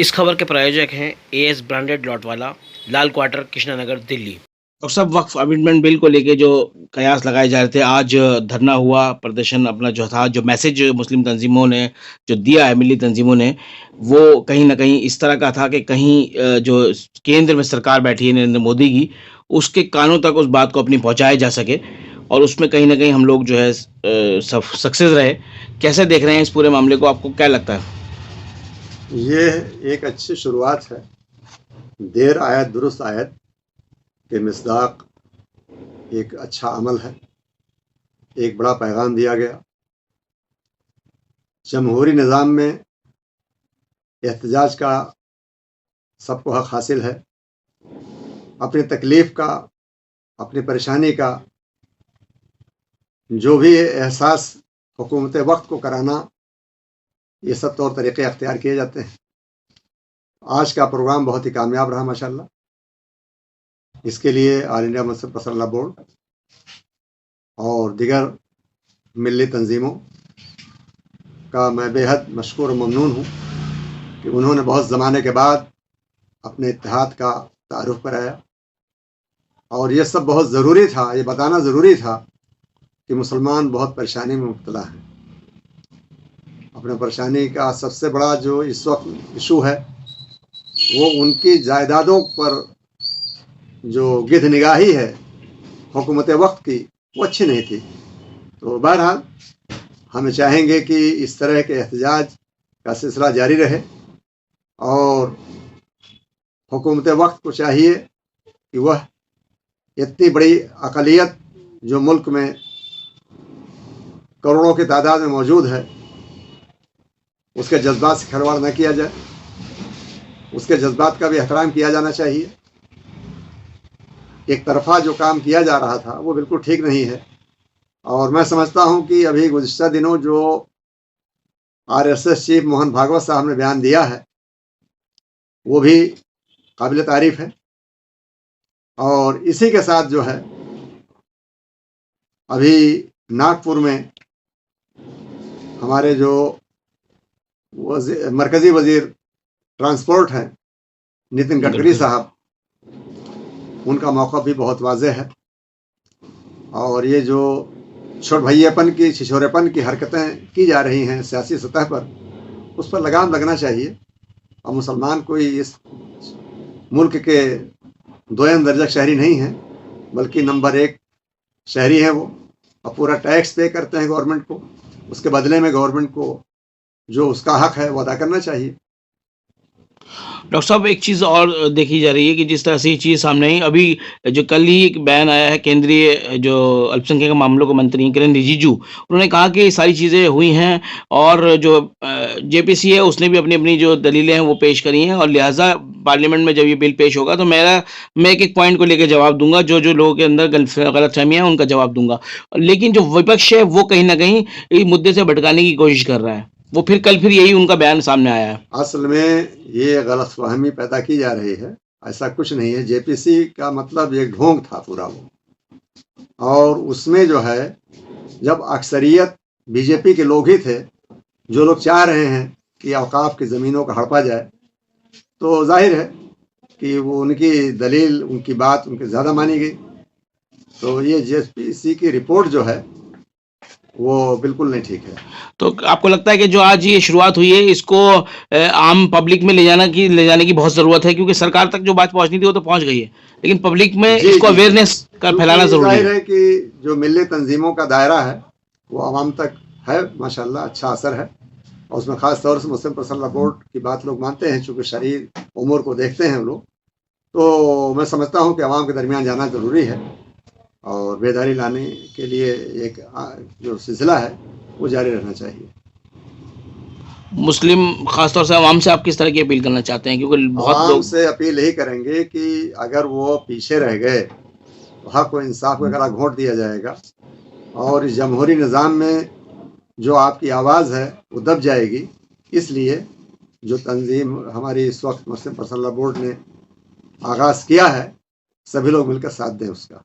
इस खबर के प्रायोजक हैं एएस ब्रांडेड लॉटवाला, लाल क्वार्टर, कृष्णानगर, दिल्ली। और सब वक्फ अमेंडमेंट बिल को लेके जो कयास लगाए जा रहे थे, आज धरना हुआ, प्रदर्शन अपना जो था, जो मैसेज मुस्लिम तंजीमों ने जो दिया है, मिली तंजीमों ने, वो कहीं न कहीं इस तरह का था कि कहीं जो केंद्र में सरकार बैठी है नरेंद्र मोदी की, उसके कानों तक उस बात को अपनी पहुँचाया जा सके, और उसमें कहीं न कहीं हम लोग जो है सक्सेस रहे। कैसे देख रहे हैं इस पूरे मामले को, आपको क्या लगता है? ये एक अच्छी शुरुआत है। देर आयत दुरुस्त आयत के मिस्दाक एक अच्छा अमल है। एक बड़ा पैगाम दिया गया। जमहूरी निज़ाम में एहतजाज का सबको हक हासिल है। अपनी तकलीफ़ का, अपनी परेशानी का जो भी एहसास हुकूमत वक्त को कराना, ये सब तौर तरीक़े अख्तियार किए जाते हैं। आज का प्रोग्राम बहुत ही कामयाब रहा माशाअल्लाह। इसके लिए ऑल इंडिया मुस्लिम मसल्ला बोर्ड और दीगर मिली तंजीमों का मैं बेहद मशकूर और ममनून हूँ कि उन्होंने बहुत ज़माने के बाद अपने इत्तेहाद का तारुफ कराया। और ये सब बहुत ज़रूरी था, ये बताना ज़रूरी था कि मुसलमान बहुत परेशानी में मुब्तला हैं। अपने परेशानी का सबसे बड़ा जो इस वक्त इशू है वो उनकी जायदादों पर जो गिध निगाही है हुकूमत वक्त की, वो अच्छी नहीं थी। तो बहरहाल हम चाहेंगे कि इस तरह के एहतजाज का सिलसिला जारी रहे और हुकूमत वक्त को चाहिए कि वह इतनी बड़ी अक़लियत जो मुल्क में करोड़ों की तादाद में मौजूद है, उसके जज्बात से खिलवाड़ न किया जाए। उसके जज्बात का भी एहतराम किया जाना चाहिए। एक तरफ़ा जो काम किया जा रहा था वो बिल्कुल ठीक नहीं है। और मैं समझता हूँ कि अभी गुज़िश्ता दिनों जो आरएसएस चीफ मोहन भागवत साहब ने बयान दिया है वो भी काबिल तारीफ़ है। और इसी के साथ जो है अभी नागपुर में हमारे जो मरकज़ी वज़ीर ट्रांसपोर्ट हैं नितिन गडकरी साहब, उनका मौक़िफ़ भी बहुत वाज़ेह है। और ये जो छोट भैयापन की, छिछोरेपन की हरकतें की जा रही हैं सियासी सतह पर, उस पर लगाम लगना चाहिए। और मुसलमान कोई इस मुल्क के दोयम दर्जा शहरी नहीं हैं, बल्कि नंबर 1 शहरी हैं वो। और पूरा टैक्स पे करते हैं गवर्नमेंट को। उसके बदले में गवर्नमेंट को जो उसका हक है वो अदा करना चाहिए। डॉक्टर साहब, एक चीज़ और देखी जा रही है कि जिस तरह से ये चीज़ सामने आई, अभी जो कल ही एक बयान आया है, केंद्रीय जो अल्पसंख्यक मामलों के मंत्री किरेन रिजिजू, उन्होंने कहा कि सारी चीज़ें हुई हैं, और जो जेपीसी है उसने भी अपनी अपनी जो दलीलें हैं वो पेश करी हैं, और लिहाजा पार्लियामेंट में जब ये बिल पेश होगा तो मैं एक एक पॉइंट को लेकर जवाब दूंगा, जो जो लोगों के अंदर गलतफहमियां हैं उनका जवाब दूंगा। लेकिन जो विपक्ष है वो कहीं ना कहीं इस मुद्दे से भटकाने की कोशिश कर रहा है। वो फिर यही उनका बयान सामने आया है। असल में ये गलतफहमी पैदा की जा रही है, ऐसा कुछ नहीं है। जेपीसी का मतलब एक ढोंग था पूरा वो। और उसमें जो है, जब अक्सरियत बीजेपी के लोग ही थे, जो लोग चाह रहे हैं कि औकाफ की ज़मीनों का हड़पा जाए, तो जाहिर है कि वो उनकी दलील, उनकी बात उनके ज़्यादा मानी गई। तो ये जेपीसी की रिपोर्ट जो है वो बिल्कुल नहीं ठीक है। तो आपको लगता है कि जो आज ये शुरुआत हुई है, इसको आम पब्लिक में ले जाने की बहुत ज़रूरत है, क्योंकि सरकार तक जो बात पहुंचनी थी वो तो पहुंच गई है, लेकिन पब्लिक में जी इसको जी जी, अवेयरनेस का फैलाना ज़रूरी जाहिर है। है कि जो मिली तंजीमों का दायरा है वो आवाम तक है, माशाल्लाह अच्छा असर है। और उसमें ख़ास तौर से मुस्लिम पर्सनल बोर्ड की बात लोग मानते हैं, चूँकि शरई उमूर को देखते हैं लोग। तो मैं समझता हूँ कि आवाम के दरमियान जाना ज़रूरी है और बेदारी लाने के लिए एक जो सिलसिला है वो जारी रहना चाहिए। मुस्लिम खासतौर से आवाम से आप किस तरह की अपील करना चाहते हैं, क्योंकि बहुत आवाम लोग से अपील यही करेंगे कि अगर वो पीछे रह गए तो हक व इंसाफ को गला घोंट दिया जाएगा और इस जमहूरी निज़ाम में जो आपकी आवाज़ है वो दब जाएगी। इसलिए जो तंजीम हमारी इस वक्त मुस्लिम पर्सनल बोर्ड ने आगाज़ किया है, सभी लोग मिलकर साथ दें उसका।